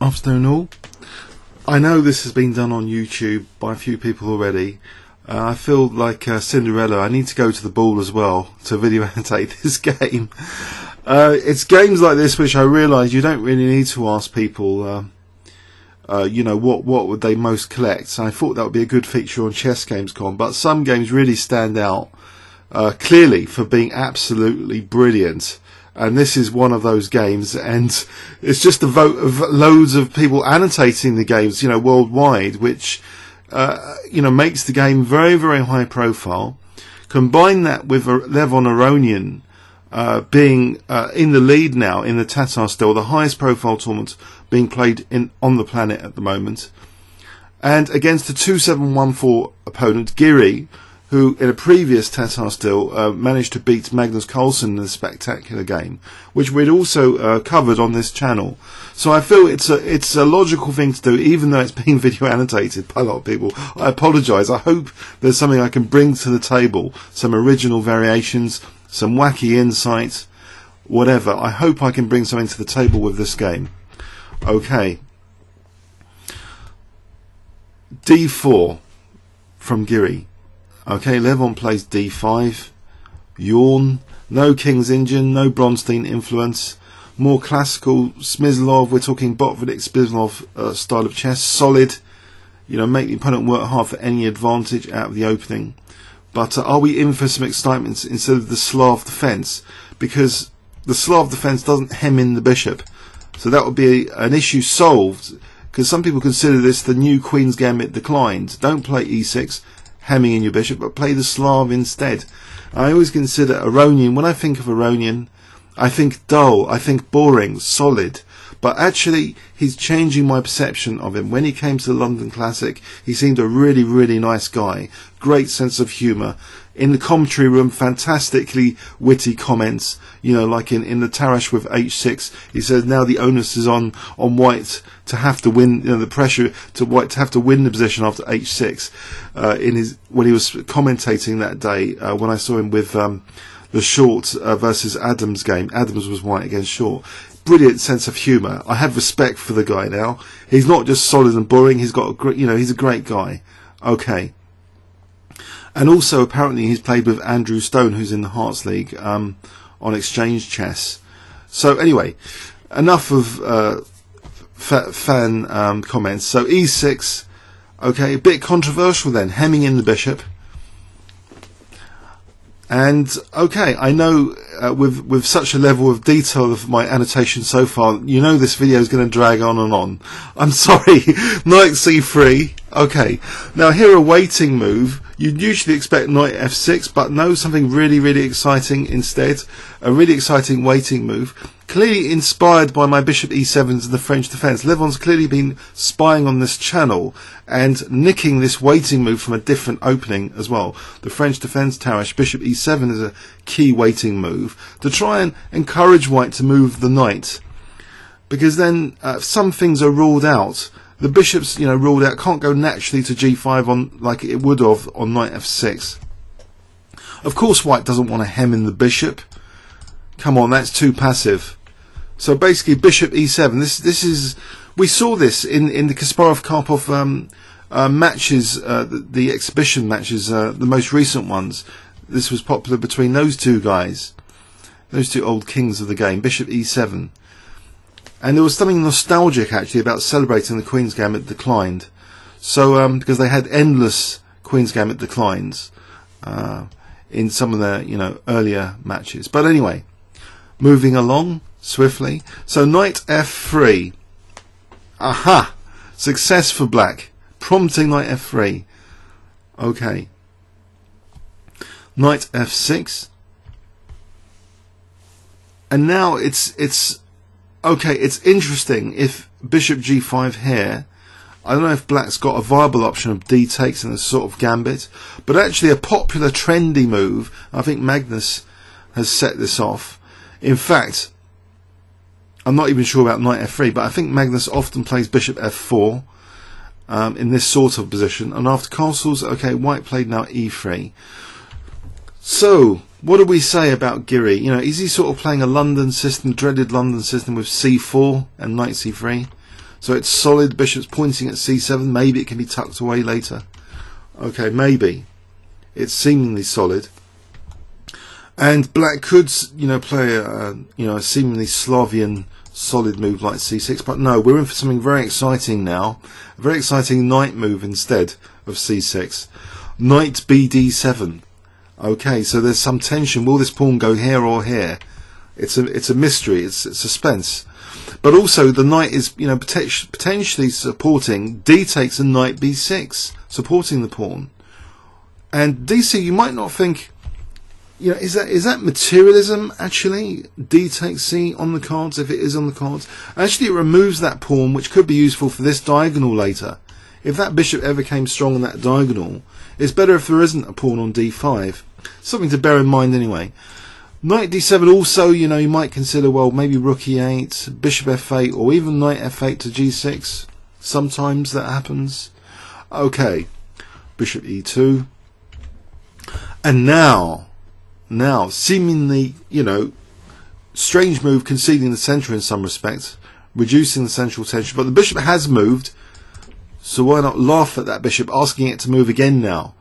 Afternoon all. I know this has been done on YouTube by a few people already. I feel like Cinderella. I need to go to the ball as well to video annotate this game. It's games like this which I realise you don't really need to ask people you know, what would they most collect. So I thought that would be a good feature on ChessGamesCom, but some games really stand out clearly for being absolutely brilliant. And this is one of those games, and it's just a vote of loads of people annotating the games, you know, worldwide, which, you know, makes the game very, very high profile. Combine that with Levon Aronian being in the lead now in the Tata still, the highest profile tournament being played on the planet at the moment, and against a 2-7-1-4 opponent, Giri, who in a previous Tata still managed to beat Magnus Carlsen in a spectacular game, which we'd also covered on this channel. So I feel it's a logical thing to do, even though it's being video annotated by a lot of people. I apologise. I hope there's something I can bring to the table, some original variations, some wacky insights, whatever. I hope I can bring something to the table with this game. Okay. D4 from Giri. Okay, Levon plays D5, yawn, no King's Engine, no Bronstein influence, more classical Smyslov, we're talking Botvinnik Smyslov style of chess, solid, you know, make the opponent work hard for any advantage out of the opening. But are we in for some excitement instead of the Slav defence? Because the Slav defence doesn't hem in the bishop, so that would be an issue solved, because some people consider this the new Queen's Gambit declined. Don't play E6, hemming in your bishop, but play the Slav instead. I always consider Aronian, when I think of Aronian, I think dull, I think boring, solid, but actually he's changing my perception of him. When he came to the London Classic, he seemed a really, really nice guy, great sense of humour. In the commentary room, fantastically witty comments, you know, like in the Tarash with H6, he says now the onus is on White to have to win, you know, the pressure to White to have to win the position after H6. When he was commentating that day, when I saw him with the Short versus Adams game, Adams was White against Short. Brilliant sense of humour. I have respect for the guy now. He's not just solid and boring. He's got a great, you know, he's a great guy. Okay. And also, apparently, he's played with Andrew Stone, who's in the Hearts League, on Exchange Chess. So, anyway, enough of fan comments. So, E6, okay, a bit controversial then, hemming in the bishop. And, okay, I know with such a level of detail of my annotation so far, you know this video is going to drag on and on. I'm sorry. Knight C3. Okay, now here a waiting move. You'd usually expect Knight F6, but no, something really, really exciting instead. A really exciting waiting move. Clearly inspired by my Bishop E7s in the French defence. Levon's clearly been spying on this channel and nicking this waiting move from a different opening as well. The French defence, Tarash, Bishop E7 is a key waiting move to try and encourage White to move the knight. Because then some things are ruled out. The bishop's, you know, ruled out, can't go naturally to G5 on like it would have on Knight F6. Of course White doesn't want to hem in the bishop. Come on, that's too passive. So basically Bishop E7, this is, we saw this in the Kasparov-Karpov matches, the exhibition matches, the most recent ones. This was popular between those two guys, those two old kings of the game, Bishop E7. And there was something nostalgic actually about celebrating the Queen's Gambit declined. So because they had endless Queen's Gambit declines in some of their, you know, earlier matches. But anyway, moving along swiftly. So Knight F3. Aha! Success for Black, prompting Knight F3. Okay. Knight F6. And now it's okay, it's interesting if Bishop G5 here. I don't know if Black's got a viable option of D takes in a sort of gambit, but actually a popular trendy move, I think Magnus has set this off. In fact, I'm not even sure about Knight F3, but I think Magnus often plays Bishop F4 in this sort of position, and after castles, okay, White played now E3. So, what do we say about Giri? You know, is he sort of playing a London system, dreaded London system with C4 and Knight C3? So it's solid, bishop's pointing at c7, maybe it can be tucked away later. Okay, maybe. It's seemingly solid. And black could, play a seemingly Slavian solid move like c6, but no, we're in for something very exciting now. A very exciting knight move instead of c6. Knight Bd7. Okay, so there's some tension. Will this pawn go here or here? It's a mystery. It's suspense. But also the knight is potentially supporting. D takes a knight b6, supporting the pawn. And DC, you might not think, is that materialism actually? D takes C on the cards, if it is on the cards. Actually, it removes that pawn, which could be useful for this diagonal later. If that bishop ever came strong on that diagonal, it's better if there isn't a pawn on d5. Something to bear in mind anyway. Knight d7 also, you might consider, well, maybe rook e8, bishop f8, or even knight f8 to g6. Sometimes that happens. Okay, bishop e2. And now, seemingly, strange move, conceding the centre in some respect, reducing the central tension, but the bishop has moved, so why not laugh at that bishop, asking it to move again now,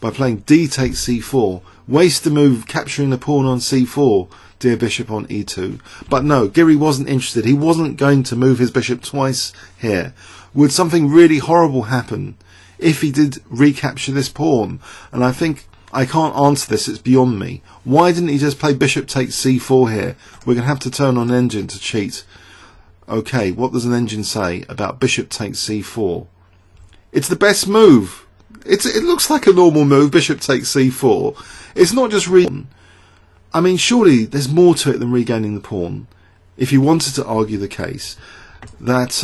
by playing d takes c4, waste the move, capturing the pawn on c4, dear bishop on e2. But no, Giri wasn't interested, he wasn't going to move his bishop twice here. Would something really horrible happen if he did recapture this pawn? And I think I can't answer this, it's beyond me. Why didn't he just play bishop takes c4 here? We're going to have to turn on engine to cheat. Okay, what does an engine say about bishop takes c4? It's the best move. It looks like a normal move, bishop takes c4. It's not just I mean, surely there's more to it than regaining the pawn. If you wanted to argue the case that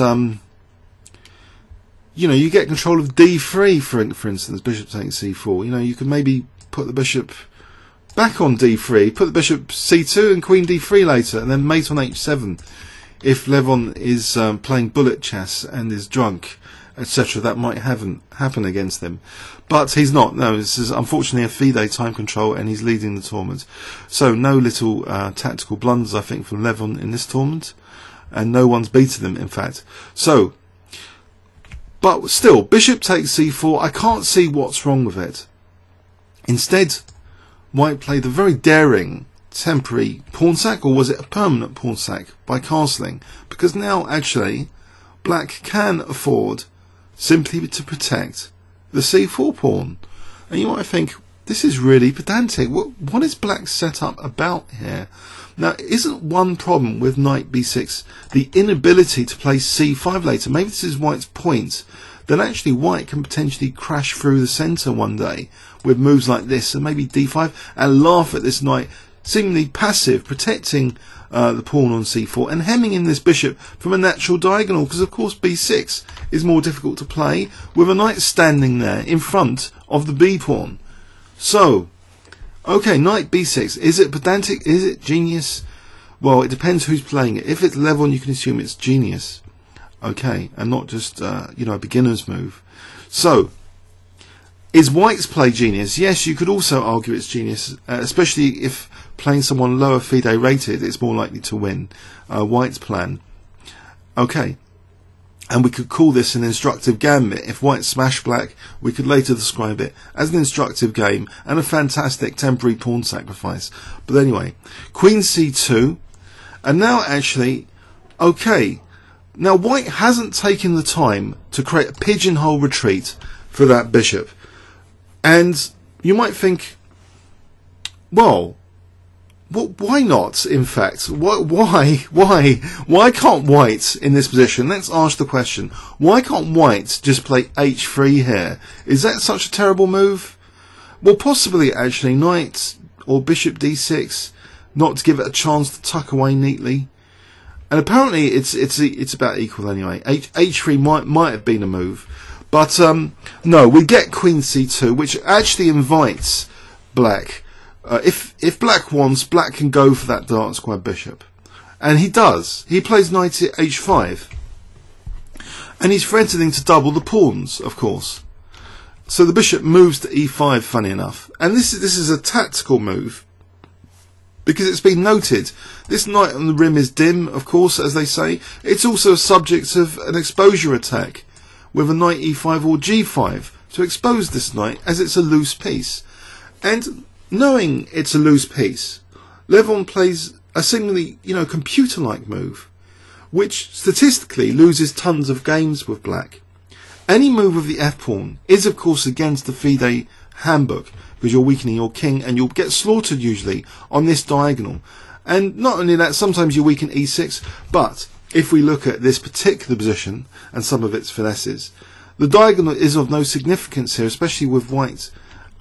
you get control of d3, for instance, bishop takes c4. You could maybe put the bishop back on d3, put the bishop c2 and queen d3 later, and then mate on h7. If Levon is playing bullet chess and is drunk, etc., that might happen against him. But he's not. No, this is unfortunately a FIDE time control, and he's leading the tournament. So no little tactical blunders, I think, from Levon in this tournament, and no one's beaten him, in fact. So, but still, bishop takes c4, I can't see what's wrong with it. Instead, White played a very daring temporary pawn sack, or was it a permanent pawn sack, by castling? Because now, actually, black can afford simply to protect the c4 pawn. And you might think, this is really pedantic. What is black set up about here? Now, isn't one problem with knight b6 the inability to play c5 later? Maybe this is White's point, that actually White can potentially crash through the centre one day with moves like this, and maybe d5, and laugh at this knight seemingly passive, protecting the pawn on c4 and hemming in this bishop from a natural diagonal, because of course b6 is more difficult to play with a knight standing there in front of the b pawn. So, okay, knight b6, is it pedantic? Is it genius? Well, it depends who's playing it. If it's Levon, you can assume it's genius, okay, and not just a beginner's move. So, is White's play genius? Yes, you could also argue it's genius, especially if playing someone lower FIDE rated, it's more likely to win. White's plan. Okay, and we could call this an instructive gambit. If White smashed black, we could later describe it as an instructive game and a fantastic temporary pawn sacrifice. But anyway, queen c2, and now actually, okay, now White hasn't taken the time to create a pigeonhole retreat for that bishop. And you might think, well, why not, in fact? Why can't White in this position? Let's ask the question. Why can't White just play h3 here? Is that such a terrible move? Well, possibly, actually, knight or bishop d6, not to give it a chance to tuck away neatly. And apparently it's about equal anyway. h3 might have been a move. But no, we get queen c2, which actually invites black. If black wants, black can go for that dark square bishop. And he does. He plays knight h5. And he's threatening to double the pawns, of course. So the bishop moves to e5, funny enough. And this is a tactical move, because it's been noted. This knight on the rim is dim, of course, as they say. It's also a subject of an exposure attack with a knight e5 or g5 to expose this knight, as it's a loose piece. And knowing it's a loose piece, Levon plays a seemingly, computer-like move, which statistically loses tons of games with black. Any move of the f-pawn is, of course, against the FIDE handbook, because you're weakening your king and you'll get slaughtered usually on this diagonal. And not only that, sometimes you weaken e6, but if we look at this particular position and some of its finesses, the diagonal is of no significance here, especially with white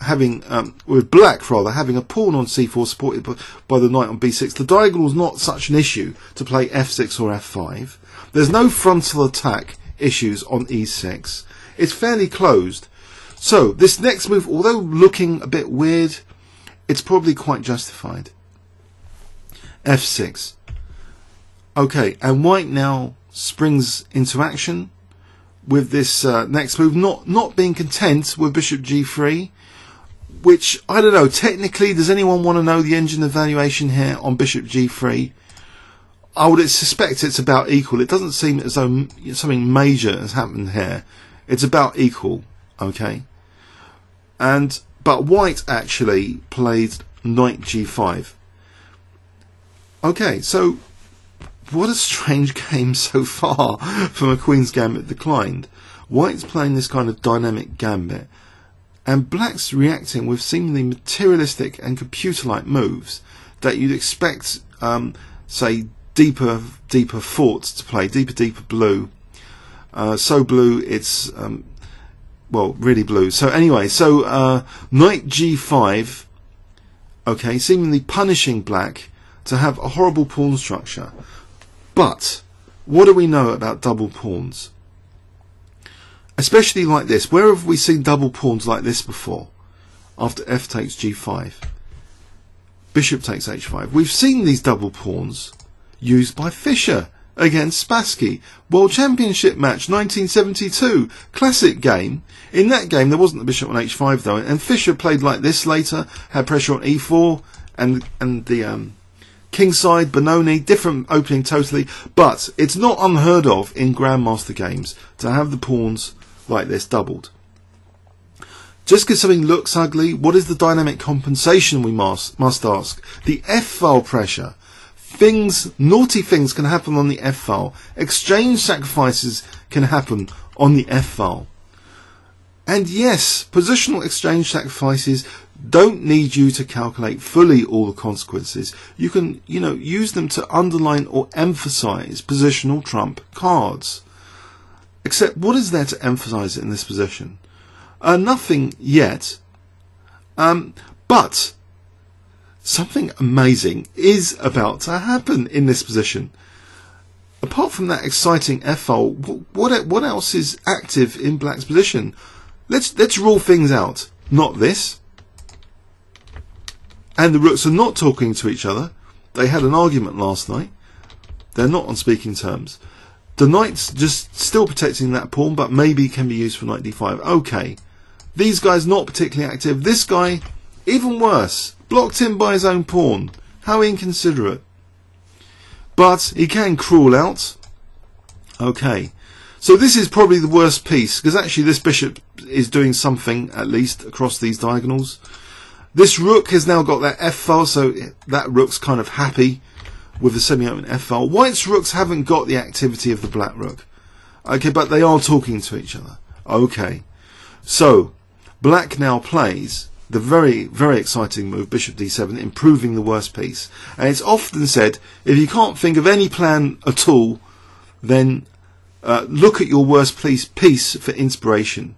having, with black rather, having a pawn on c4 supported by the knight on b6. The diagonal is not such an issue to play f6 or f5. There's no frontal attack issues on e6. It's fairly closed. So this next move, although looking a bit weird, it's probably quite justified. f6. Okay, and white now springs into action with this next move, not being content with bishop g3, which, I don't know, technically, does anyone want to know the engine evaluation here on bishop g3? I would suspect it's about equal. It doesn't seem as though something major has happened here. It's about equal, okay? But white actually played knight g5. Okay, so what a strange game so far from a Queen's Gambit declined. White's playing this kind of dynamic gambit, and black's reacting with seemingly materialistic and computer-like moves that you'd expect, say, deeper forts to play, deeper blue. So blue, it's well, really blue. So anyway, knight g5, okay, seemingly punishing black to have a horrible pawn structure. But what do we know about double pawns? Especially like this. Where have we seen double pawns like this before? After f takes g5, bishop takes h5. We've seen these double pawns used by Fischer against Spassky. World Championship match 1972. Classic game. In that game there wasn't the bishop on h5 though, and Fischer played like this later, had pressure on e4 and the kingside, Benoni, different opening totally, but it's not unheard of in Grandmaster games to have the pawns like this doubled. Just because something looks ugly, what is the dynamic compensation, we must ask? The f-file pressure. Naughty things can happen on the f-file. Exchange sacrifices can happen on the f-file. And yes, positional exchange sacrifices don't need you to calculate fully all the consequences. You can, use them to underline or emphasize positional trump cards. Except, what is there to emphasize in this position? Nothing yet. But something amazing is about to happen in this position. Apart from that exciting f-file, what else is active in black's position? Let's rule things out. Not this. And the rooks are not talking to each other. They had an argument last night. They're not on speaking terms. The knight's just still protecting that pawn, but maybe can be used for knight d5. Okay. These guys not particularly active. This guy, even worse. Blocked in by his own pawn. How inconsiderate. But he can crawl out. Okay. So this is probably the worst piece, because actually this bishop is doing something, at least, across these diagonals. This rook has now got that f-file, so that rook's kind of happy with the semi-open f-file. White's rooks haven't got the activity of the black rook. Okay, but they are talking to each other. Okay. So, black now plays the very, very exciting move, bishop d7, improving the worst piece. And it's often said, if you can't think of any plan at all, then look at your worst piece for inspiration.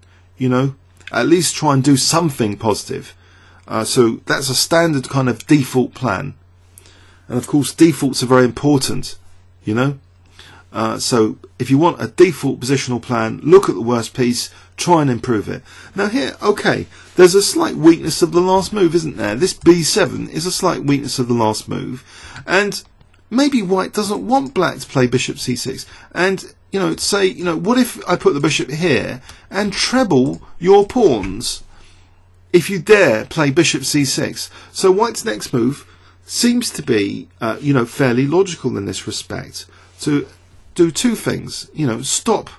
At least try and do something positive. So that's a standard kind of default plan. And of course defaults are very important, so if you want a default positional plan, look at the worst piece, try and improve it. Now here, okay, there's a slight weakness of the last move, isn't there? This b7 is a slight weakness of the last move, and maybe white doesn't want black to play bishop c6, and say, what if I put the bishop here and treble your pawns if you dare play bishop c6? So white's next move seems to be, fairly logical in this respect, to do two things. Stop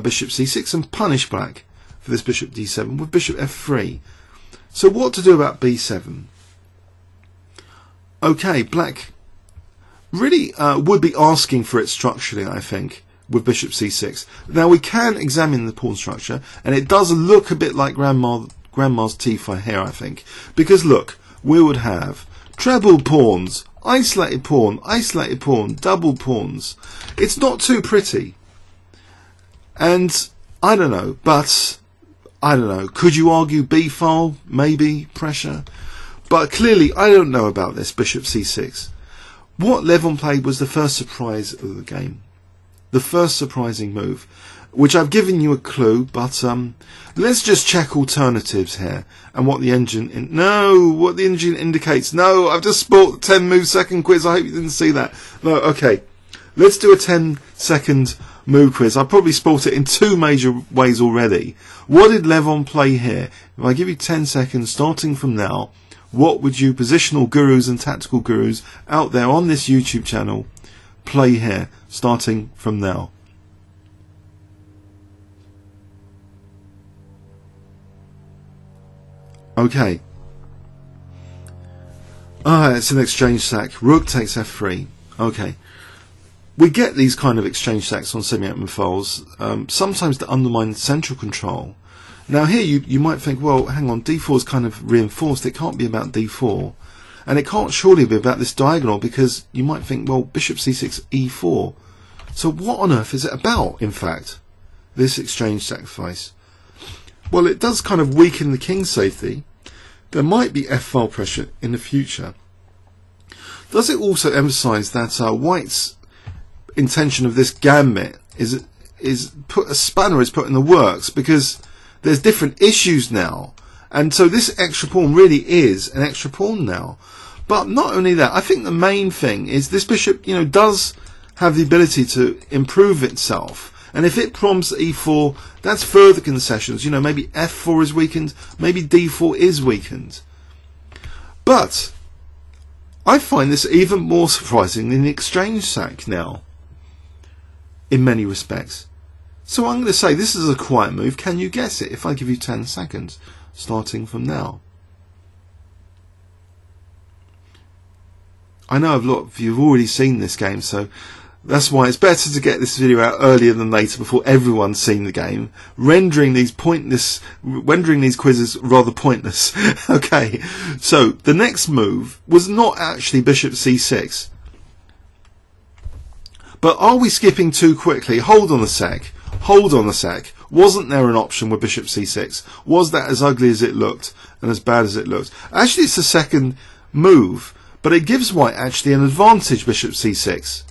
bishop c6 and punish black for this bishop d7 with bishop f3. So what to do about b7? Okay, black really would be asking for it structurally, I think, with bishop c6. Now we can examine the pawn structure, and it does look a bit like grandma's t5 here, I think, because look, we would have treble pawns, isolated pawn, double pawns. It's not too pretty. And I don't know, but I don't know. Could you argue b file? Maybe pressure. But clearly, I don't know about this bishop c6. What Levon played was the first surprise of the game, the first surprising move, which I've given you a clue. But let's just check alternatives here and what the engine indicates. No, I've just spoiled the 10 move second quiz. I hope you didn't see that. No, okay. Let's do a 10-second move quiz. I probably spoiled it in two major ways already. What did Levon play here? If I give you 10 seconds starting from now, what would you positional gurus and tactical gurus out there on this YouTube channel play here starting from now? Okay. It's an exchange sack. Rook takes f3. Okay. We get these kind of exchange sacks on semi-open files, sometimes to undermine central control. Now here you might think, well, hang on, d4 is kind of reinforced. It can't be about d4. And it can't surely be about this diagonal, because you might think, well, bishop c6, e4. So what on earth is it about, in fact, this exchange sacrifice? Well, it does kind of weaken the king's safety. There might be f-file pressure in the future. Does it also emphasize that White's intention of this gambit is put a spanner is put in the works, because there's different issues now, and so this extra pawn really is an extra pawn now. But not only that, I think the main thing is this bishop, does have the ability to improve itself, and if it prompts e4, that's further concessions. Maybe f4 is weakened, maybe d4 is weakened. But I find this even more surprising than the exchange sack now, in many respects. So I'm going to say this is a quiet move. Can you guess it if I give you 10 seconds starting from now? I know a lot of you have already seen this game, so that's why it's better to get this video out earlier than later, before everyone's seen the game, rendering these quizzes rather pointless. Okay, so the next move was not actually bishop c6. But are we skipping too quickly? Hold on a sec. Wasn't there an option with bishop c6? Was that as ugly as it looked and as bad as it looked? Actually, it's the second move, but it gives White actually an advantage, bishop c6.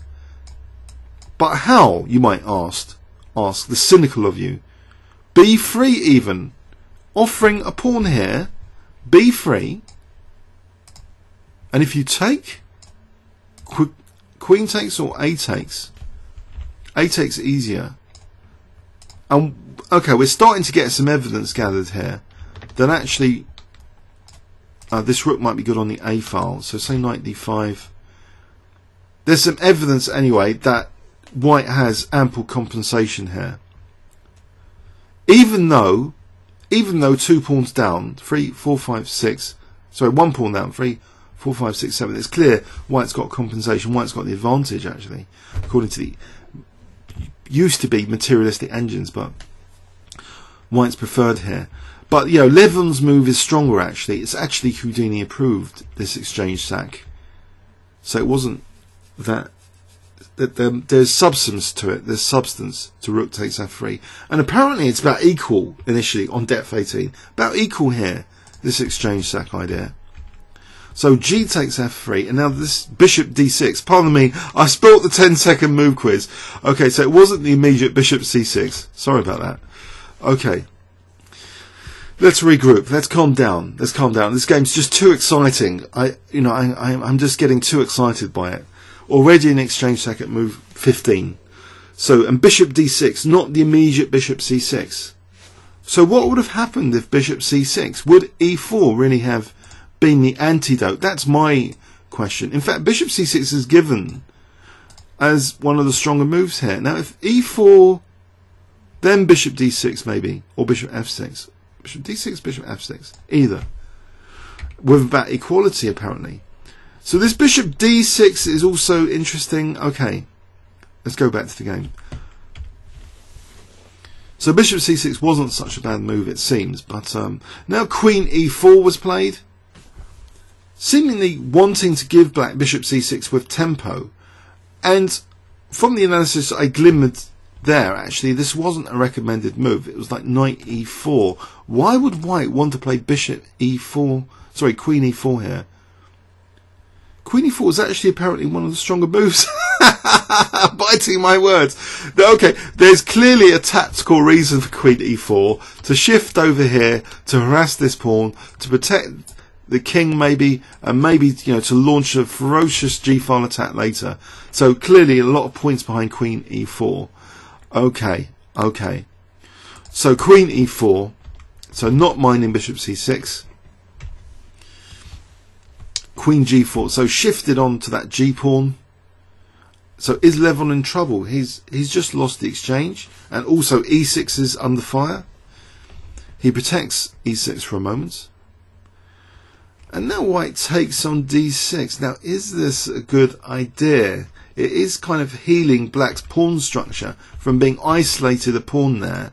But how, you might ask, the cynical of you. b3 even, offering a pawn here, b3, and if you take, queen takes or a takes easier. And okay, we're starting to get some evidence gathered here that actually this rook might be good on the a file. So say knight d5. There's some evidence anyway that White has ample compensation here. Even though 2 pawns down, 3, 4, 5, 6. Sorry, 1 pawn down, 3, 4, 5, 6, 7. It's clear White's got compensation. White's got the advantage actually, according to the used to be materialistic engines, but White's preferred here. But Levon's move is stronger actually. It's actually Houdini approved, this exchange sack. So it wasn't that there's substance to it. There's substance to rook takes f3, and apparently it's about equal initially on depth 18. About equal here, this exchange sack idea. So g takes f3, and now this bishop d6. Pardon me, I spoilt the 10-second move quiz. Okay, so it wasn't the immediate bishop c6. Sorry about that. Okay, let's regroup. Let's calm down. This game's just too exciting. I'm just getting too excited by it. Already an exchange sack at move 15. So, and bishop d6, not the immediate bishop c6. So what would have happened if bishop c6? Would e4 really have been the antidote? That's my question. In fact, bishop c6 is given as one of the stronger moves here. Now, if e4, then bishop d6 maybe, or bishop f6. Bishop d6, bishop f6, either. With about equality, apparently. So this bishop d6 is also interesting. Okay, let's go back to the game. So bishop c6 wasn't such a bad move, it seems, but now queen e4 was played, seemingly wanting to give black bishop c6 with tempo. And from the analysis I glimmered there, actually, this wasn't a recommended move. It was like knight e4. Why would white want to play bishop e4? Sorry, queen e4 here. Queen e4 is actually apparently one of the stronger moves. Biting my words. Okay, there's clearly a tactical reason for queen e4 to shift over here, to harass this pawn, to protect the king maybe, and maybe, you know, to launch a ferocious g-file attack later. So clearly a lot of points behind queen e4. Okay, okay. So queen e4, so not minding bishop c6. Queen g4, so shifted on to that g pawn. So is Levon in trouble? He's just lost the exchange, and also e6 is under fire. He protects e6 for a moment, and now white takes on d6. Now, is this a good idea? It is kind of healing black's pawn structure from being isolated a pawn there.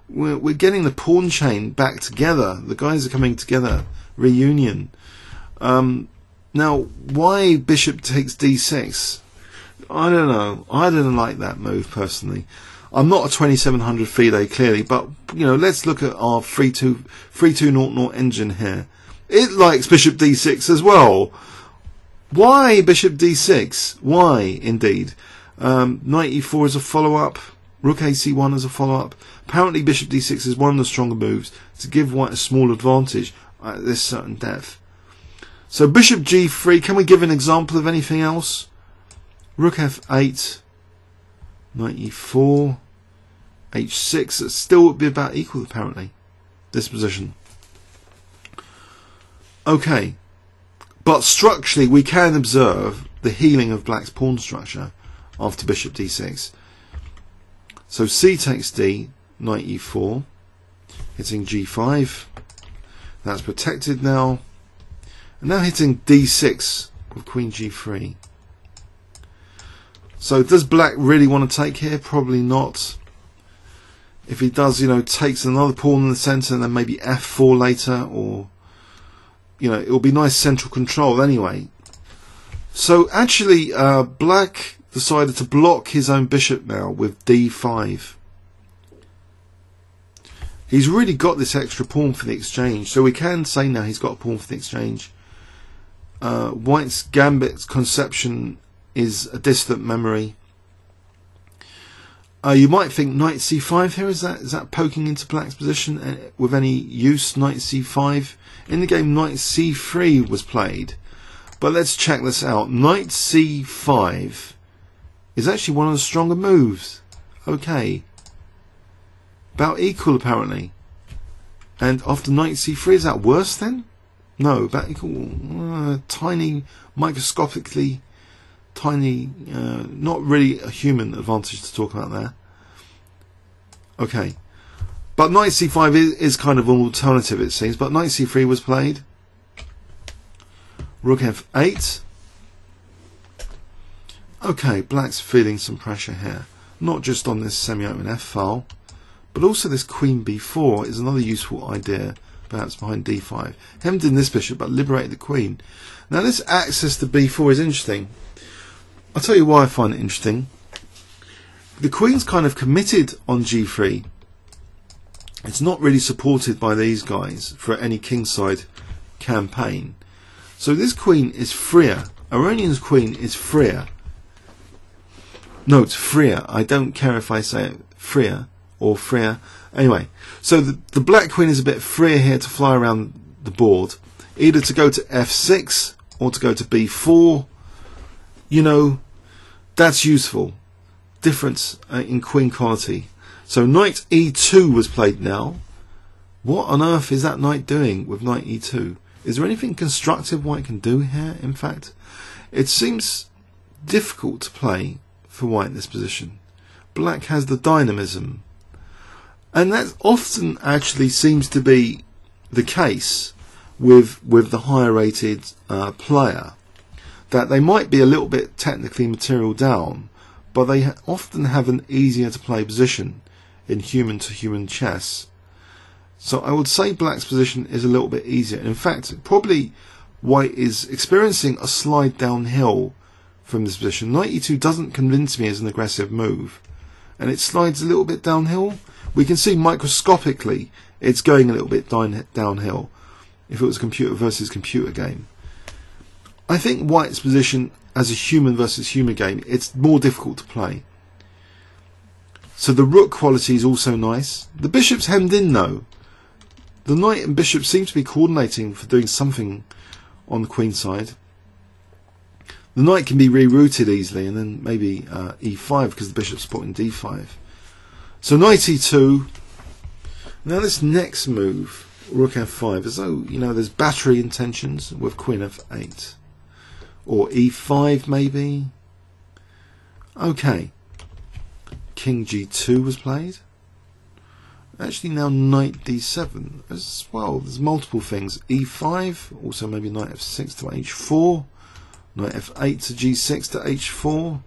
We're getting the pawn chain back together. The guys are coming together. Reunion. Now, why bishop takes d6? I don't know. I didn't like that move personally. I'm not a 2700 FIDE clearly, but you know, let's look at our 3200 engine here. It likes bishop d6 as well. Why bishop d6? Why indeed? Knight e4 is a follow-up. Rook ac1 is a follow-up. Apparently bishop d6 is one of the stronger moves to give white a small advantage at this certain depth. So bishop g3, can we give an example of anything else? Rook f8, knight e4, h6, it still would be about equal apparently, this position. Okay, but structurally we can observe the healing of black's pawn structure after bishop d6. So c takes d, knight e4, hitting g5, that's protected now. And now hitting d6 with queen g3. So does black really want to take here? Probably not. If he does, you know, takes another pawn in the centre and then maybe f4 later, or, you know, it'll be nice central control anyway. So actually black decided to block his own bishop now with d5. He's really got this extra pawn for the exchange, so we can say now he's got a pawn for the exchange. White's Gambit conception is a distant memory. You might think knight c5 here, is that poking into black's position with any use? Knight c5 in the game, knight c3 was played, but let's check this out. Knight c5 is actually one of the stronger moves. Okay, about equal apparently. And after knight c3, is that worse then? No, about equal. Tiny, microscopically tiny, not really a human advantage to talk about there. Okay, but knight c5 is kind of an alternative, it seems. But knight c3 was played. Rook f8. Okay, black's feeling some pressure here, not just on this semi-open f file, but also this queen b4 is another useful idea, perhaps behind d5. Hemmed in this bishop, but liberated the queen. Now this access to b4 is interesting. I'll tell you why I find it interesting. The queen's kind of committed on g3. It's not really supported by these guys for any kingside campaign. So this queen is freer. Aronian's queen is freer. No, it's freer. I don't care if I say it freer or freer. Anyway, so the black queen is a bit freer here to fly around the board, either to go to f6 or to go to b4. You know, that's useful. Difference in queen quality. So knight e2 was played now. What on earth is that knight doing with knight e2? Is there anything constructive White can do here? In fact, it seems difficult to play for White in this position. Black has the dynamism, and that often actually seems to be the case with the higher rated player, that they might be a little bit technically material down, but they often have an easier to play position in human to human chess. So I would say Black's position is a little bit easier. In fact, probably White is experiencing a slide downhill from this position. Knight e2 doesn't convince me as an aggressive move, and it slides a little bit downhill. We can see microscopically it's going a little bit downhill if it was a computer versus computer game. I think White's position as a human versus human game, it's more difficult to play. So the rook quality is also nice. The bishop's hemmed in though. The knight and bishop seem to be coordinating for doing something on the queen side. The knight can be rerouted easily, and then maybe e5 because the bishop's supporting d5. So knight e2. Now this next move, rook f5, as though, you know, there's battery intentions with queen f8. Or e5 maybe. Okay. King g2 was played. Actually now knight d7 as well. There's multiple things. e5, also maybe knight f6 to h4. Knight f8 to g6 to h4.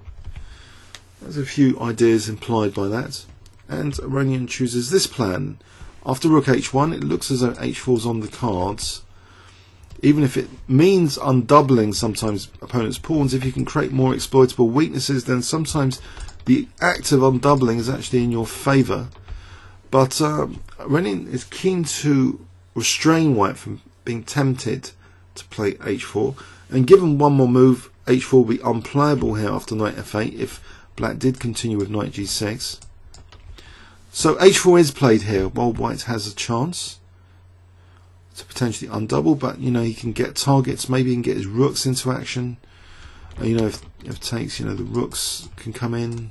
There's a few ideas implied by that. And Aronian chooses this plan. After rook h1, it looks as though h4 is on the cards. Even if it means undoubling sometimes opponents' pawns, if you can create more exploitable weaknesses, then sometimes the act of undoubling is actually in your favour. But Aronian is keen to restrain White from being tempted to play h4. And given one more move, h4 will be unplayable here after knight f8 if Black did continue with knight g6. So h4 is played here while White has a chance to potentially undouble, but you know, he can get targets, maybe he can get his rooks into action. You know, if it takes, you know, the rooks can come in.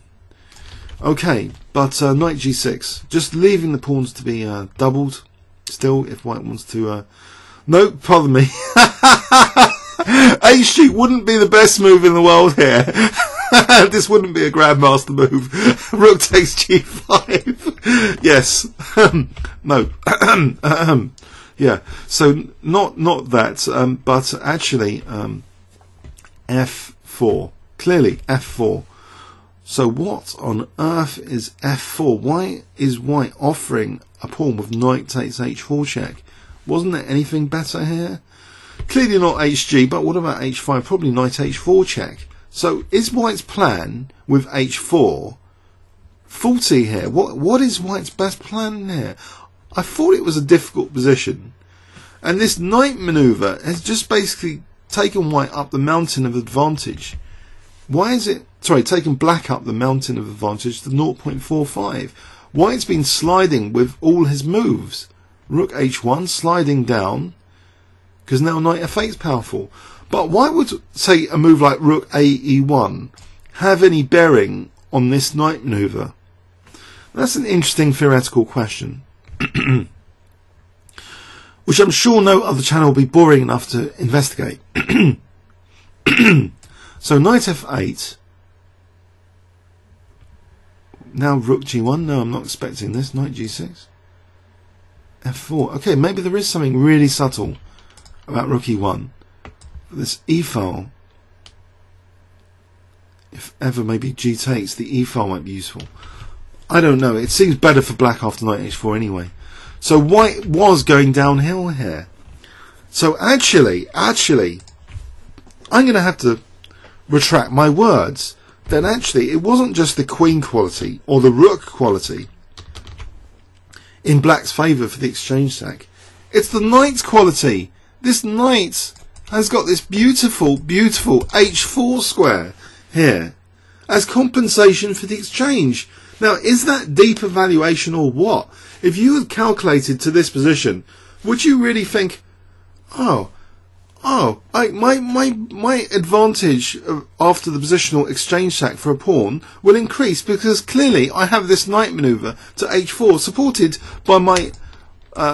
Okay, but knight g6, just leaving the pawns to be doubled still if White wants to no, pardon me. Hg wouldn't be the best move in the world here. This wouldn't be a grandmaster move. Rook takes g5. Yes. No. Yeah. So not that, but actually f4. Clearly f4. So what on earth is f4? Why is White offering a pawn with knight takes h4 check? Wasn't there anything better here? Clearly not hg, but what about h5? Probably knight h4 check. So is White's plan with h4 faulty here? What is White's best plan here? I thought it was a difficult position, and this knight maneuver has just basically taken White up the mountain of advantage. Why is it, sorry, taken Black up the mountain of advantage to 0.45? White's been sliding with all his moves. Rook h1 sliding down, because now knight f8 is powerful. But why would, say, a move like rook a e1 have any bearing on this knight maneuver? That's an interesting theoretical question, which I'm sure no other channel will be boring enough to investigate. So knight f8. Now rook g1. No, I'm not expecting this. Knight g6. f4. Okay, maybe there is something really subtle about rook e1. This e-file, if ever maybe g takes, the e-file might be useful. I don't know. It seems better for Black after knight h4 anyway. So White was going downhill here. So actually, I'm going to have to retract my words. Then actually, it wasn't just the queen quality or the rook quality in Black's favour for the exchange sack. It's the knight's quality. This knight has got this beautiful, beautiful h4 square here as compensation for the exchange. Now, is that deep evaluation or what? If you had calculated to this position, would you really think, my advantage after the positional exchange sack for a pawn will increase because clearly I have this knight maneuver to h4 supported by my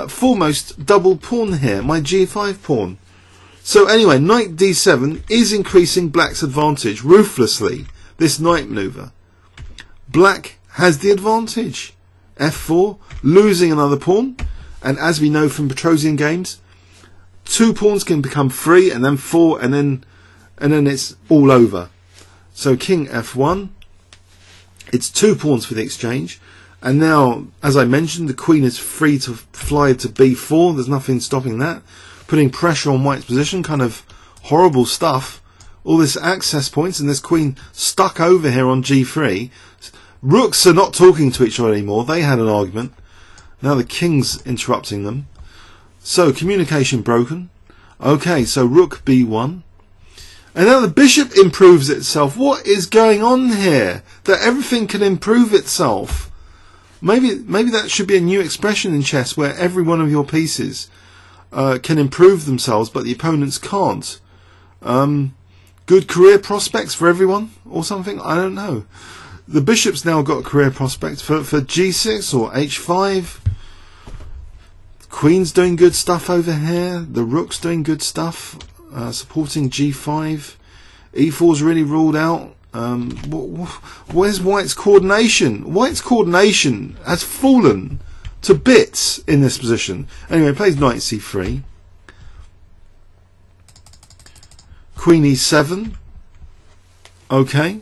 foremost double pawn here, my g5 pawn. So anyway, knight d7 is increasing black's advantage ruthlessly, this knight manoeuvre. Black has the advantage. f4, losing another pawn, and as we know from Petrosian games, 2 pawns can become 3 and then 4 and then it's all over. So king f1, it's 2 pawns for the exchange, and now, as I mentioned, the queen is free to fly to b4, there's nothing stopping that, putting pressure on white's position, kind of horrible stuff. All this access points and this queen stuck over here on g3. Rooks are not talking to each other anymore, they had an argument. Now the king's interrupting them. So communication broken. Okay, so rook b1. And now the bishop improves itself. What is going on here? That everything can improve itself. Maybe that should be a new expression in chess, where every one of your pieces can improve themselves, but the opponents can't. Good career prospects for everyone, or something? I don't know. The bishop's now got a career prospect for g6 or h5. The queen's doing good stuff over here. The rook's doing good stuff, supporting g5. e4's really ruled out. Where's white's coordination? White's coordination has fallen to bits in this position. Anyway, plays knight c3. Queen e7. Okay.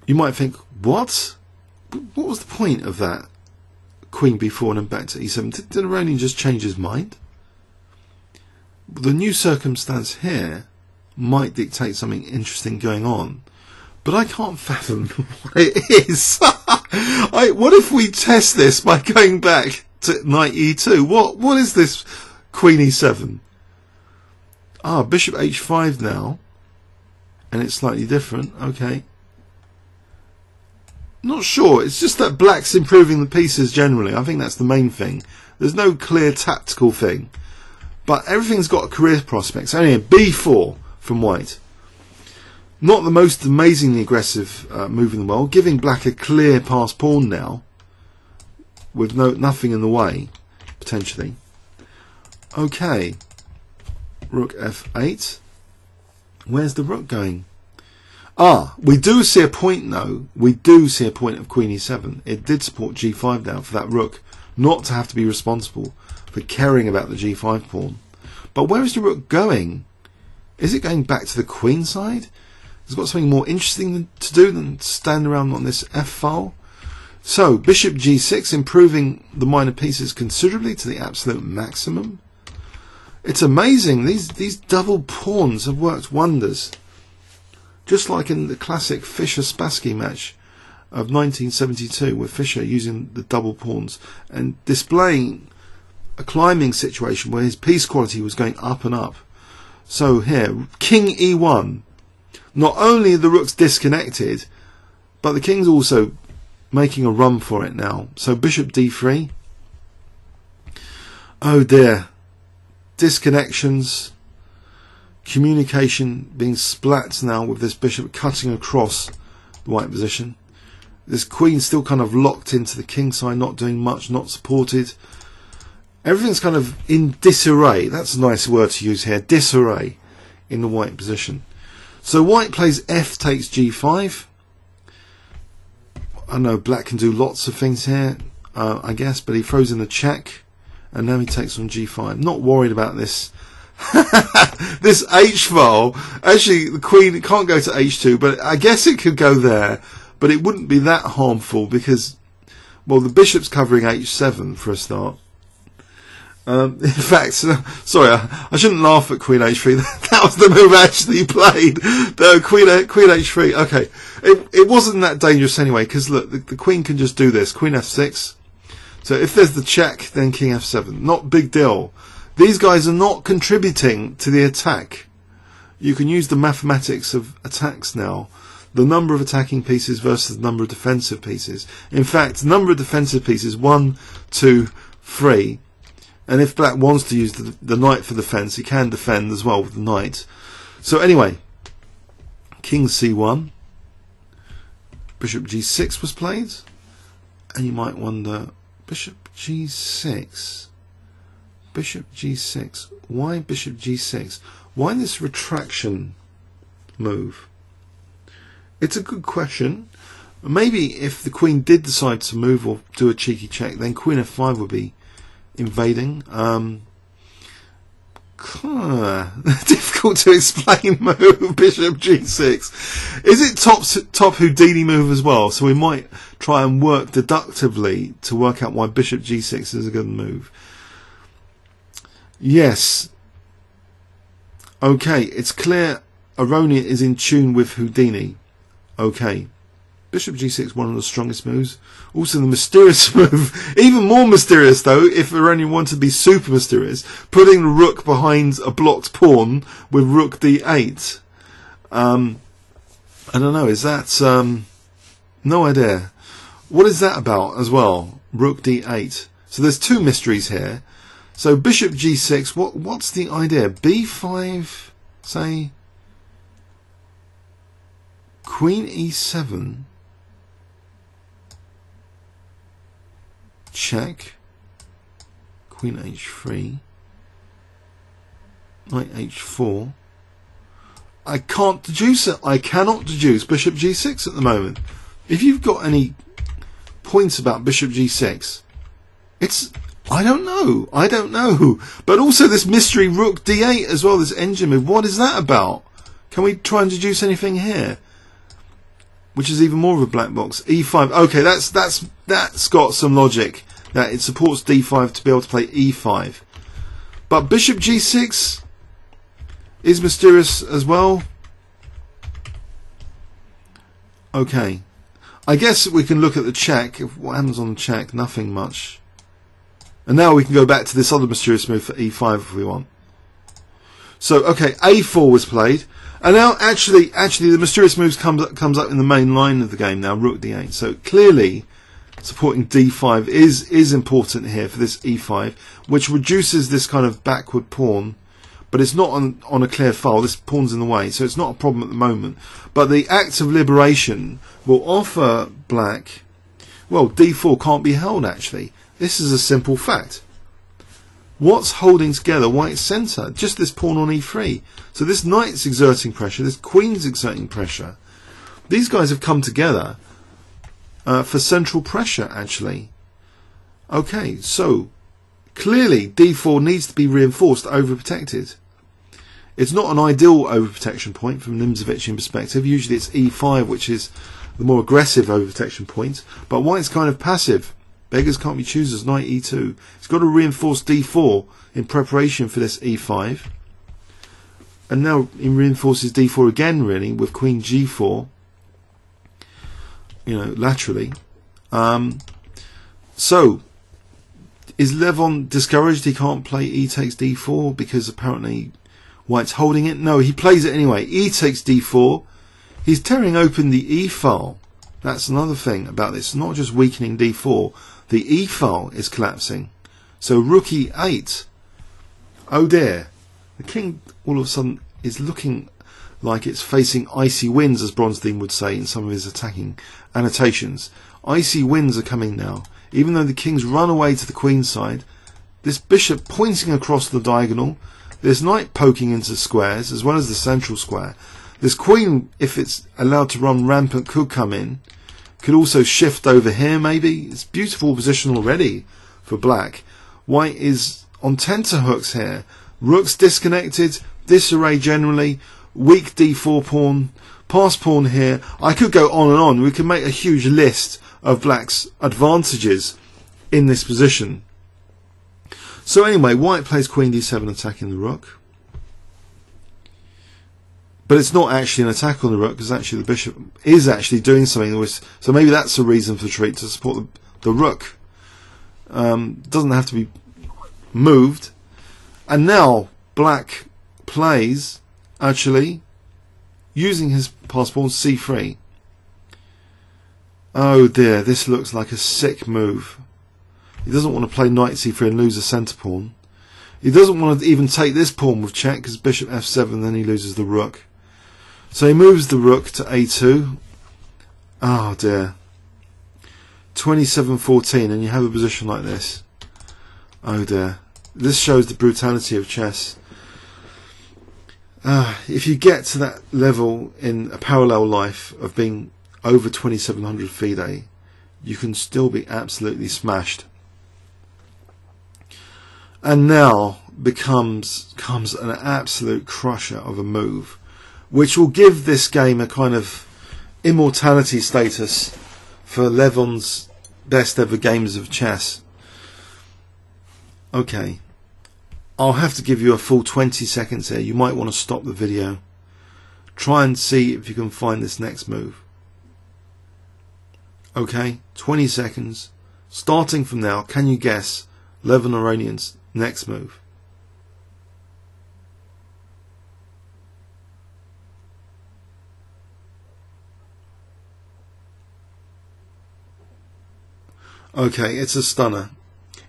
You might think, what? What was the point of that? Queen b4 and then back to e7. Did Aronian just change his mind? The new circumstance here might dictate something interesting going on, but I can't fathom what it is. What if we test this by going back to knight e2? What is this queen e7? Bishop h5 now, and it's slightly different. Okay. Not sure. It's just that black's improving the pieces generally. I think that's the main thing. There's no clear tactical thing, but everything's got career prospects. Anyway, b4 from white. Not the most amazingly aggressive move in the world, giving black a clear pass pawn now, with nothing in the way potentially. Okay, rook f8. Where's the rook going? We do see a point though. We do see a point of queen e7. It did support g5 now for that rook not to have to be responsible for caring about the g5 pawn. But where is the rook going? Is it going back to the queen side? It's got something more interesting to do than stand around on this f file. So bishop g6, improving the minor pieces considerably to the absolute maximum. It's amazing. These double pawns have worked wonders. Just like in the classic Fischer-Spassky match of 1972, with Fischer using the double pawns and displaying a climbing situation where his piece quality was going up and up. So here, king e1. Not only are the rooks disconnected, but the king's also making a run for it now. So bishop d3. Oh dear. Disconnections. Communication being splat now with this bishop cutting across the white position. This queen still kind of locked into the king side, not doing much, not supported. Everything's kind of in disarray. That's a nice word to use here. Disarray in the white position. So white plays f takes g5. I know black can do lots of things here, I guess, but he throws in the check, and now he takes on g5. Not worried about this. This h file. Actually, the queen can't go to h2, but I guess it could go there, but it wouldn't be that harmful because, well, the bishop's covering h7 for a start. In fact, sorry, I shouldn't laugh at queen h3. That was the move actually played. The queen h3. Okay, it wasn't that dangerous anyway, because look, the queen can just do this. Queen f6. So if there's the check, then king f7. Not big deal. These guys are not contributing to the attack. You can use the mathematics of attacks now. The number of attacking pieces versus the number of defensive pieces. In fact, the number of defensive pieces, 1, 2, 3. And if black wants to use the knight for defense, he can defend as well with the knight. So anyway, king c1. Bishop g6 was played. And you might wonder, bishop g6. Bishop g6. Why bishop g6? Why this retraction move? It's a good question. Maybe if the queen did decide to move or do a cheeky check, then queen f5 would be invading. Difficult to explain move, bishop g6. Is it top Houdini move as well? So we might try and work deductively to work out why bishop g6 is a good move. Yes. Okay, it's clear Aronian is in tune with Houdini. Okay. Bishop g6, one of the strongest moves. Also the mysterious move, even more mysterious though, if Aronian wanted to be super mysterious, putting the rook behind a blocked pawn with rook d8. I don't know, is that... no idea. What is that about as well? Rook d8. So there's two mysteries here. So bishop g6, what's the idea? b5, say... Queen e7... check, queen h3, knight h4. I can't deduce it. I cannot deduce bishop g6 at the moment. If you've got any points about bishop g6, it's I don't know. But also this mystery rook d8 as well, this engine move. What is that about? Can we try and deduce anything here? Which is even more of a black box. e5. Okay, that's got some logic. That it supports d5 to be able to play e5. But bishop g6 is mysterious as well. Okay. I guess we can look at the check. What happens on the check? Nothing much. And now we can go back to this other mysterious move for e5 if we want. So, okay, a4 was played. And now, actually, the mysterious moves comes up in the main line of the game now, rook d8. So clearly, supporting d5 is important here for this e5, which reduces this kind of backward pawn, but it's not on a clear file. This pawn's in the way, so it's not a problem at the moment. But the act of liberation will offer black, well, d4 can't be held actually. This is a simple fact. What's holding together White's centre? Just this pawn on e3. So this knight's exerting pressure, this queen's exerting pressure. These guys have come together for central pressure, actually. Okay, so clearly d4 needs to be reinforced, overprotected. It's not an ideal overprotection point from an Nxgrian perspective. Usually it's e5, which is the more aggressive overprotection point. But White's kind of passive. Beggars can't be choosers, knight e2. He's got to reinforce d4 in preparation for this e5. And now he reinforces d4 again, really, with queen g4. You know, laterally. So, is Levon discouraged he can't play e takes d4 because apparently White's holding it? No, he plays it anyway. E takes d4. He's tearing open the e file. That's another thing about this. Not just weakening d4. The e file is collapsing. So rook e8. Oh dear. The king all of a sudden is looking like it's facing icy winds, as Bronstein would say in some of his attacking annotations. Icy winds are coming now. Even though the king's run away to the queen's side, this bishop pointing across the diagonal, this knight poking into squares as well as the central square. This queen, if it's allowed to run rampant, could come in. Could also shift over here maybe. It's beautiful position already for black. White is on tenterhooks here. Rook's disconnected, disarray generally, weak d4 pawn, pass pawn here. I could go on and on. We could make a huge list of black's advantages in this position. So anyway, White plays queen d7 attacking the rook. But it's not actually an attack on the rook because actually the bishop is actually doing something. So maybe that's a reason for the retreat, to support the rook. Doesn't have to be moved. And now black plays actually using his pass pawn c3. Oh dear, this looks like a sick move. He doesn't want to play knight c3 and lose a centre pawn. He doesn't want to even take this pawn with check because bishop f7, then he loses the rook. So he moves the rook to a2. Oh dear. 27-14, and you have a position like this. Oh dear. this shows the brutality of chess. If you get to that level in a parallel life of being over 2700 FIDE, you can still be absolutely smashed. And now comes an absolute crusher of a move, which will give this game a kind of immortality status for Levon's best ever games of chess. Okay, I'll have to give you a full 20 seconds here. You might want to stop the video. Try and see if you can find this next move. Okay, 20 seconds. Starting from now, can you guess Levon Aronian's next move? Okay, it's a stunner.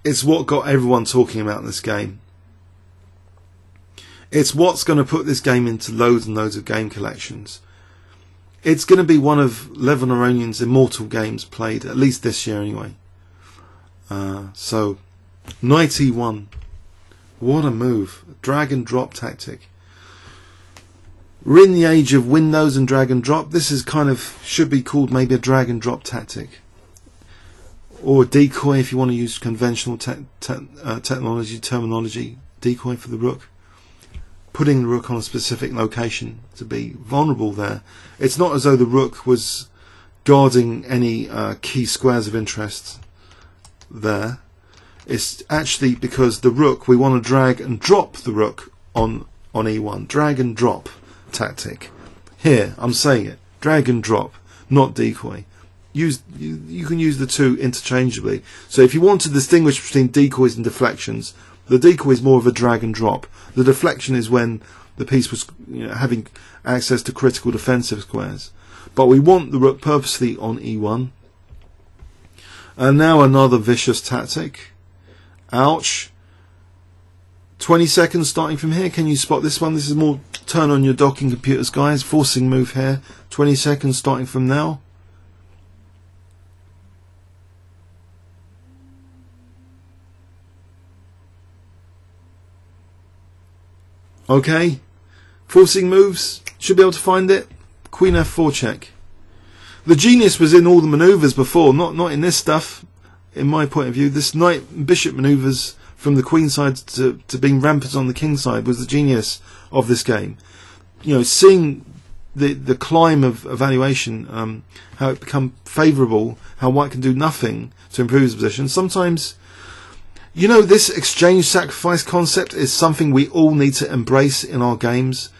It's what got everyone talking about this game. It's what's going to put this game into loads and loads of game collections. It's going to be one of Levon Aronian's immortal games played, at least this year anyway. So, Knight E1. What a move. Drag and drop tactic. We're in the age of Windows and drag and drop. This is kind of, should be called maybe a drag and drop tactic. Or a decoy if you want to use conventional terminology. Decoy for the rook. Putting the rook on a specific location to be vulnerable there. It's not as though the rook was guarding any key squares of interest there. It's actually because the rook, we want to drag and drop the rook on E1. Drag and drop tactic. Here, I'm saying it. Drag and drop, not decoy. You can use the two interchangeably. So if you want to distinguish between decoys and deflections, the decoy is more of a drag and drop. The deflection is when the piece was having access to critical defensive squares. But we want the rook purposely on E1. And now another vicious tactic. Ouch. 20 seconds starting from here. Can you spot this one? This is more turn on your docking computers, guys. Forcing move here. 20 seconds starting from now. Okay, forcing moves, should be able to find it. Queen F4 check. The genius was in all the manoeuvres before, not in this stuff, in my point of view. This knight and bishop manoeuvres from the queen side to being rampant on the king side was the genius of this game. You know, seeing the climb of evaluation, how it become favourable, how white can do nothing to improve his position. Sometimes, you know, this exchange sacrifice concept is something we all need to embrace in our games.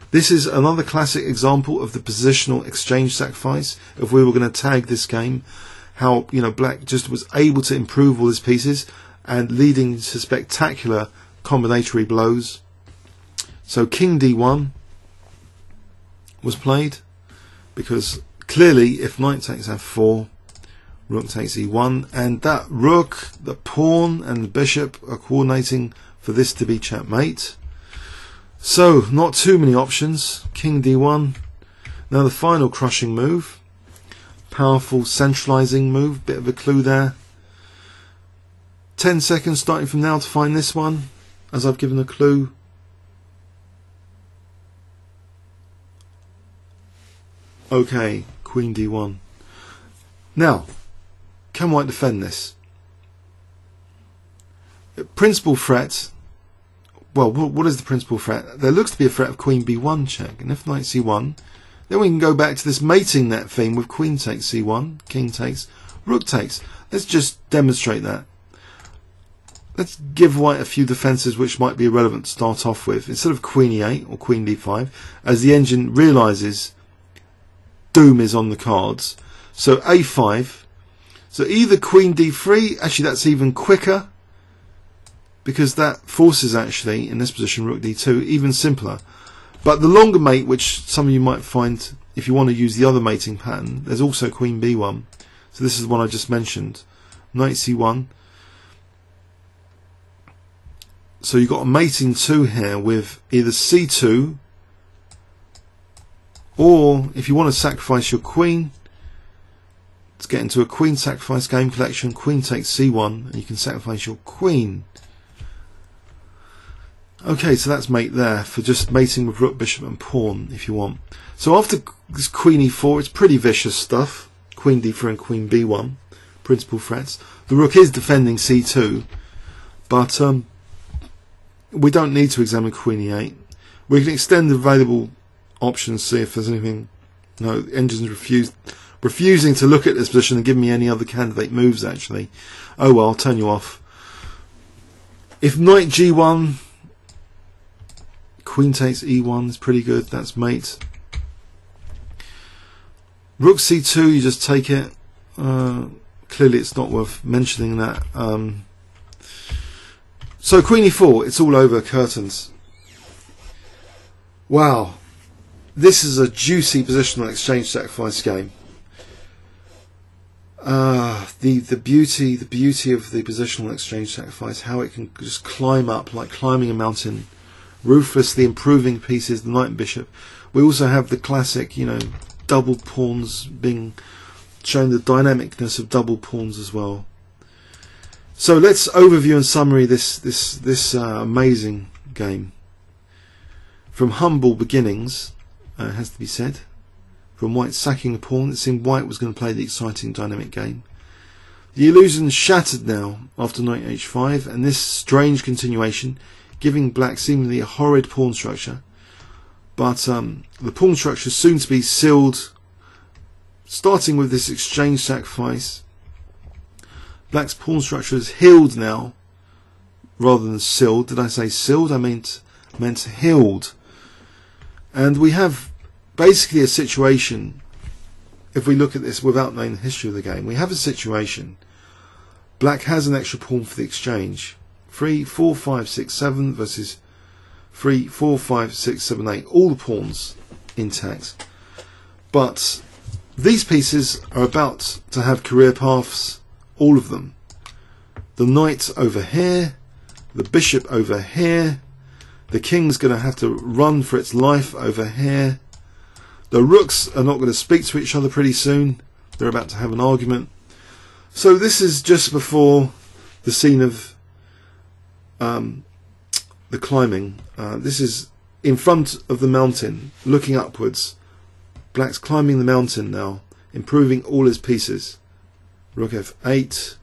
This is another classic example of the positional exchange sacrifice. If we were going to tag this game, how, you know, black just was able to improve all his pieces and leading to spectacular combinatory blows. So King D1 was played because clearly if knight takes F4, rook takes E1, and that rook, the pawn and the bishop are coordinating for this to be checkmate. So not too many options. King D1. Now the final crushing move. Powerful centralizing move. Bit of a clue there. 10 seconds starting from now to find this one, as I've given a clue. Okay, Queen D1. Now, can white defend this? Principal threat. Well, what is the principal threat? There looks to be a threat of Queen B1 check, and if knight C1, then we can go back to this mating net theme with Queen takes C1, King takes, Rook takes. Let's just demonstrate that. Let's give white a few defences which might be irrelevant to start off with. Instead of Queen E8 or Queen D5, as the engine realises doom is on the cards. So A5. So either Queen D3, actually that's even quicker, because that forces actually, in this position, Rook D2, even simpler. But the longer mate, which some of you might find if you want to use the other mating pattern, there's also Queen B1. So this is the one I just mentioned. Knight C1. So you've got a mating 2 here with either C2, or if you want to sacrifice your queen, let's get into a queen sacrifice game collection. Queen takes C1, and you can sacrifice your queen. Okay, so that's mate there for just mating with rook, bishop and pawn if you want. So after this queen e4, it's pretty vicious stuff. Queen d4 and queen b1, principal threats. The rook is defending c2, but we don't need to examine queen e8. We can extend the available options, see if there's anything. No, the engine's refusing to look at this position and give me any other candidate moves actually. Oh well, I'll turn you off. If knight g1, queen takes e1 is pretty good, that's mate. Rook c2, you just take it. Clearly it's not worth mentioning that. So queen e4, it's all over, curtains. Wow, this is a juicy positional exchange sacrifice game. The beauty of the positional exchange sacrifice, how it can just climb up like climbing a mountain, ruthlessly improving pieces, the knight and bishop. We also have the classic, you know, double pawns being shown, the dynamicness of double pawns as well. So let's overview and summary this amazing game. From humble beginnings, it has to be said, from White sacking a pawn, it seemed White was going to play the exciting dynamic game. The illusion shattered now after knight h5, and this strange continuation, giving Black seemingly a horrid pawn structure. But the pawn structure is soon to be sealed, starting with this exchange sacrifice. Black's pawn structure is healed now, rather than sealed. Did I say sealed? I meant healed. And we have basically a situation, if we look at this without knowing the history of the game, we have a situation. Black has an extra pawn for the exchange. 3, 4, 5, 6, 7 versus 3, 4, 5, 6, 7, 8. All the pawns intact. But these pieces are about to have career paths, all of them. The knight over here, the bishop over here, the king's going to have to run for its life over here. The rooks are not going to speak to each other pretty soon. They're about to have an argument. So this is just before the scene of the climbing. This is in front of the mountain, looking upwards. Black's climbing the mountain now, improving all his pieces. Rook f8.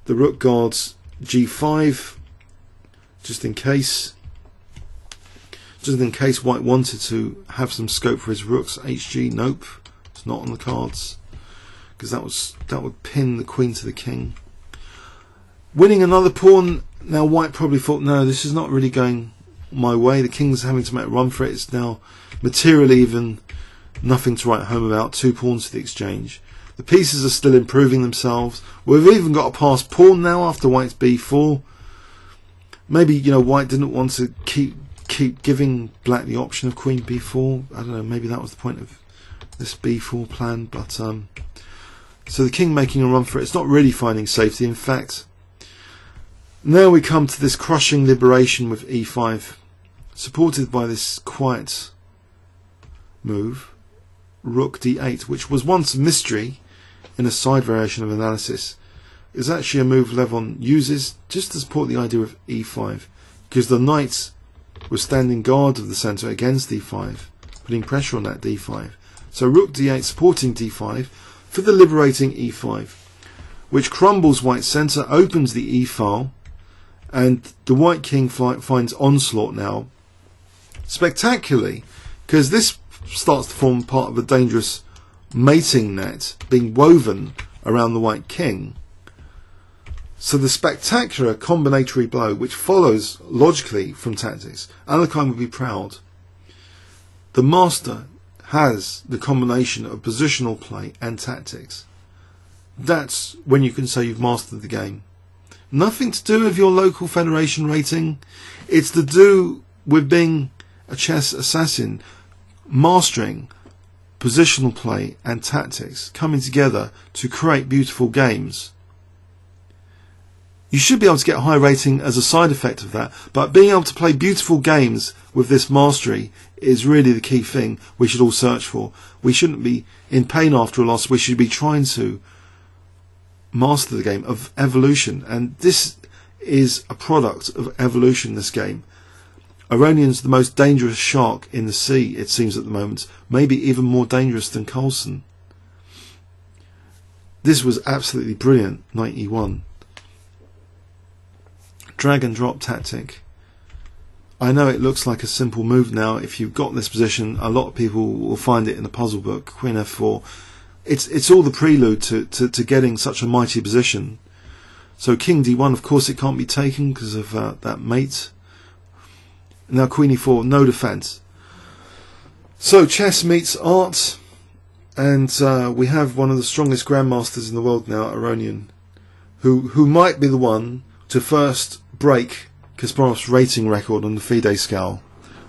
The rook guards g5, just in case. Just in case White wanted to have some scope for his rooks. Hg, nope, it's not on the cards, because that would pin the queen to the king. Winning another pawn. Now White probably thought, no, this is not really going my way. The king's having to make a run for it. It's now materially even nothing to write home about. 2 pawns to the exchange. The pieces are still improving themselves. We've even got a passed pawn now after White's b4. Maybe, you know, White didn't want to keep giving Black the option of queen b4. I don't know, maybe that was the point of this b4 plan. But so the king making a run for it. It's not really finding safety. In fact, now we come to this crushing liberation with e5, supported by this quiet move, rook d8, which was once a mystery in a side variation of analysis. Is actually a move Levon uses just to support the idea of e5, because the knight was standing guard of the centre against d5, putting pressure on that d5. So rook d8 supporting d5 for the liberating e5, which crumbles White's centre, opens the e file, and the White king finds onslaught now spectacularly, because this starts to form part of a dangerous mating net being woven around the White king. So the spectacular combinatory blow, which follows logically from tactics, Alekhine would be proud. The master has the combination of positional play and tactics. That's when you can say you've mastered the game. Nothing to do with your local federation rating. It's to do with being a chess assassin, mastering positional play and tactics, coming together to create beautiful games. You should be able to get a high rating as a side effect of that, but being able to play beautiful games with this mastery is really the key thing we should all search for. We shouldn't be in pain after a loss. We should be trying to master the game of evolution, and this is a product of evolution, this game. Aronian's the most dangerous shark in the sea, it seems at the moment, maybe even more dangerous than Coulson. This was absolutely brilliant, knight e1. Drag and drop tactic. I know it looks like a simple move now. If you've got this position, a lot of people will find it in the puzzle book. Queen f4. It's all the prelude to getting such a mighty position. So king d1, of course it can't be taken because of that mate. Now queen e4, no defence. So chess meets art, and we have one of the strongest grandmasters in the world now, Aronian, who might be the one to first break Kasparov's rating record on the FIDE scale,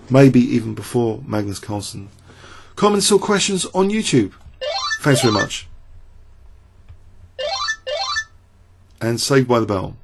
maybe even before Magnus Carlsen. Comments or questions on YouTube? Thanks very much. And saved by the bell.